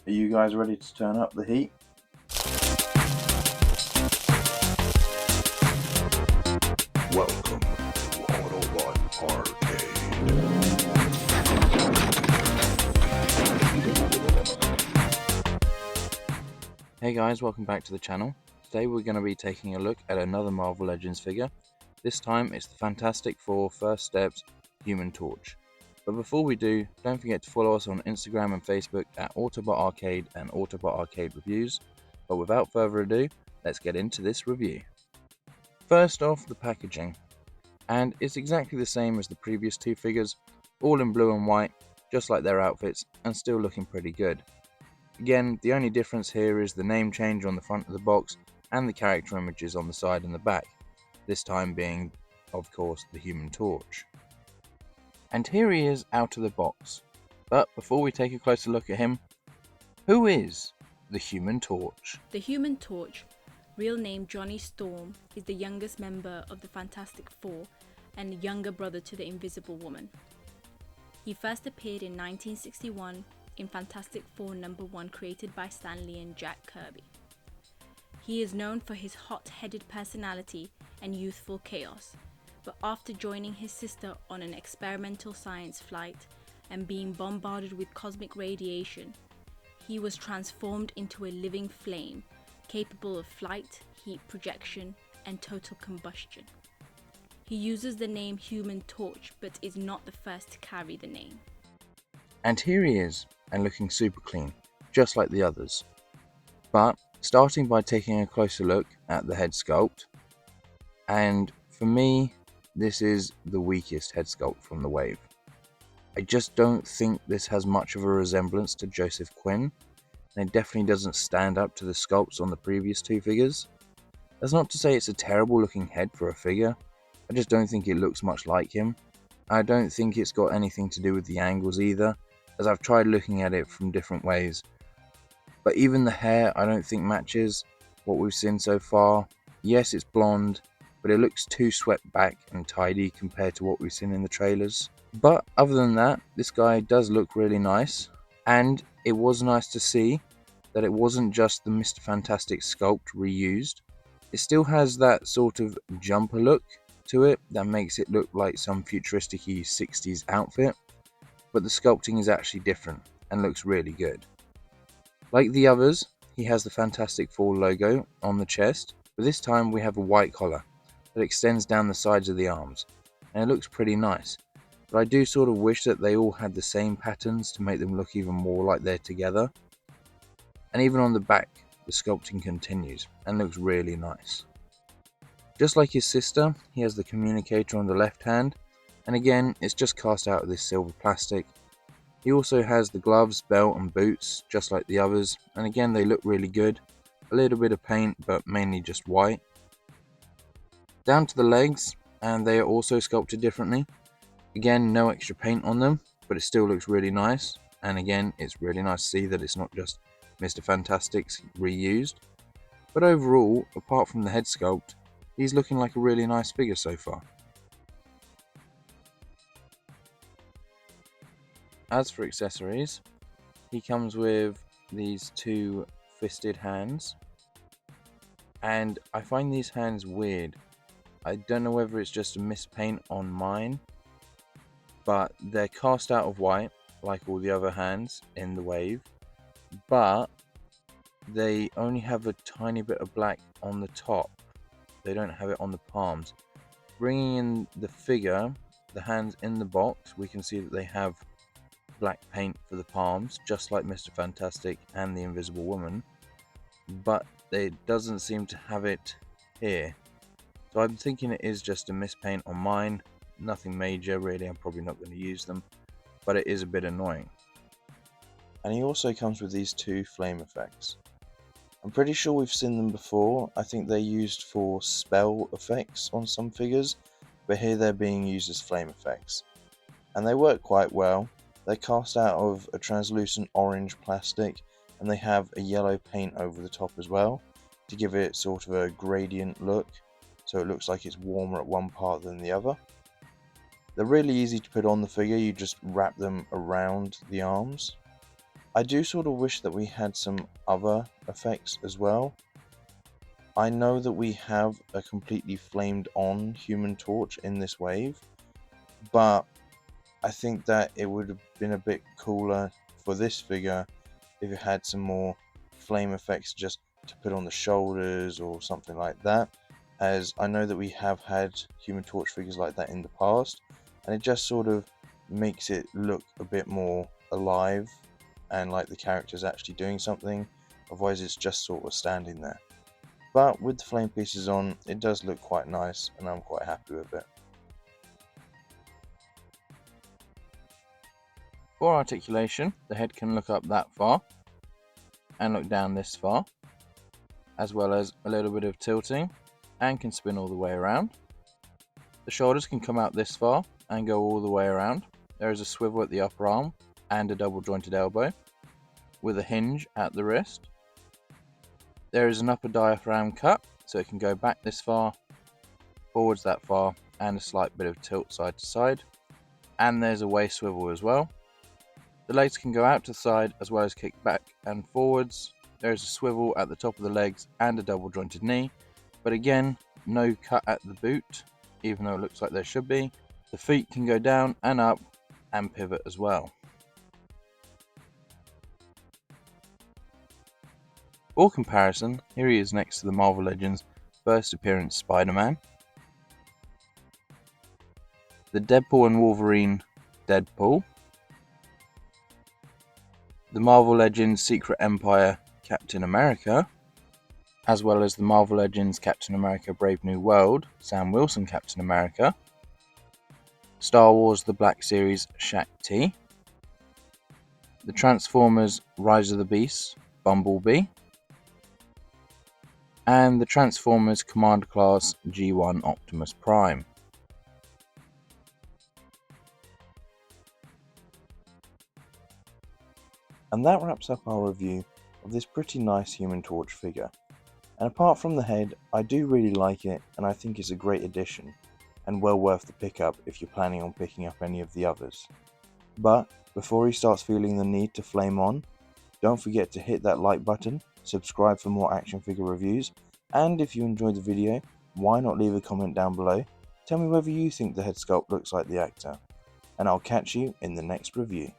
Are you guys ready to turn up the heat? Welcome to Autobot Arcade. Hey guys, welcome back to the channel. Today we're going to be taking a look at another Marvel Legends figure. This time it's the Fantastic Four First Steps Human Torch. But before we do, don't forget to follow us on Instagram and Facebook at Autobot Arcade and Autobot Arcade Reviews. But without further ado, let's get into this review. First off, the packaging. And it's exactly the same as the previous two figures, all in blue and white, just like their outfits, and still looking pretty good. Again, the only difference here is the name change on the front of the box and the character images on the side and the back, this time being, of course, the Human Torch. And here he is out of the box. But before we take a closer look at him, who is the Human Torch? The Human Torch, real name Johnny Storm, is the youngest member of the Fantastic Four and the younger brother to the Invisible Woman. He first appeared in 1961 in Fantastic Four #1 created by Stan Lee and Jack Kirby. He is known for his hot-headed personality and youthful chaos, but after joining his sister on an experimental science flight and being bombarded with cosmic radiation, he was transformed into a living flame, capable of flight, heat projection, and total combustion. He uses the name Human Torch, but is not the first to carry the name. And here he is, and looking super clean, just like the others. But starting by taking a closer look at the head sculpt, and for me, this is the weakest head sculpt from the wave. I just don't think this has much of a resemblance to Joseph Quinn, and it definitely doesn't stand up to the sculpts on the previous two figures. That's not to say it's a terrible looking head for a figure, I just don't think it looks much like him. I don't think it's got anything to do with the angles either, as I've tried looking at it from different ways. But even the hair I don't think matches what we've seen so far. Yes, it's blonde, but it looks too swept back and tidy compared to what we've seen in the trailers. But other than that, this guy does look really nice, and it was nice to see that it wasn't just the Mr. Fantastic sculpt reused. It still has that sort of jumper look to it that makes it look like some futuristic 60s outfit, but the sculpting is actually different and looks really good. Like the others, he has the Fantastic Four logo on the chest, but this time we have a white collar that extends down the sides of the arms, and it looks pretty nice. But I do sort of wish that they all had the same patterns to make them look even more like they're together. And even on the back, the sculpting continues and looks really nice. Just like his sister, he has the communicator on the left hand, and again, it's just cast out of this silver plastic. He also has the gloves, belt and boots, just like the others, and again they look really good. A little bit of paint, but mainly just white. Down to the legs, and they are also sculpted differently. Again, no extra paint on them, but it still looks really nice. And again, it's really nice to see that it's not just Mr. Fantastic's reused. But overall, apart from the head sculpt, he's looking like a really nice figure so far. As for accessories, he comes with these two fisted hands, and I find these hands weird. I don't know whether it's just a mispaint on mine, but they're cast out of white like all the other hands in the wave, but they only have a tiny bit of black on the top. They don't have it on the palms. Bringing in the figure, the hands in the box, we can see that they have black paint for the palms, just like Mr. Fantastic and the Invisible Woman, but it doesn't seem to have it here. So I'm thinking it is just a mispaint on mine, nothing major really, I'm probably not going to use them, but it is a bit annoying. And he also comes with these two flame effects. I'm pretty sure we've seen them before. I think they're used for spell effects on some figures, but here they're being used as flame effects. And they work quite well. They're cast out of a translucent orange plastic, and they have a yellow paint over the top as well, to give it sort of a gradient look, so it looks like it's warmer at one part than the other. They're really easy to put on the figure, you just wrap them around the arms. I do sort of wish that we had some other effects as well. I know that we have a completely flamed on Human Torch in this wave, but I think that it would have been a bit cooler for this figure if it had some more flame effects just to put on the shoulders or something like that, as I know that we have had Human Torch figures like that in the past, and it just sort of makes it look a bit more alive and like the character's actually doing something. Otherwise it's just sort of standing there. But with the flame pieces on, it does look quite nice and I'm quite happy with it. For articulation, the head can look up that far and look down this far, as well as a little bit of tilting, and can spin all the way around. The shoulders can come out this far and go all the way around. There is a swivel at the upper arm and a double jointed elbow with a hinge at the wrist. There is an upper diaphragm cut, so it can go back this far, forwards that far, and a slight bit of tilt side to side. And there's a waist swivel as well. The legs can go out to the side as well as kick back and forwards. There is a swivel at the top of the legs and a double jointed knee, but again, no cut at the boot, even though it looks like there should be. The feet can go down and up and pivot as well. For comparison, here he is next to the Marvel Legends first appearance Spider-Man, the Deadpool and Wolverine Deadpool, the Marvel Legends Secret Empire Captain America, as well as the Marvel Legends Captain America Brave New World Sam Wilson Captain America, Star Wars The Black Series Shaq-T, the Transformers Rise of the Beasts Bumblebee, and the Transformers Command Class G1 Optimus Prime. And that wraps up our review of this pretty nice Human Torch figure. And apart from the head, I do really like it and I think it's a great addition and well worth the pickup if you're planning on picking up any of the others. But before he starts feeling the need to flame on, don't forget to hit that like button, subscribe for more action figure reviews, and if you enjoyed the video, why not leave a comment down below? Tell me whether you think the head sculpt looks like the actor. And I'll catch you in the next review.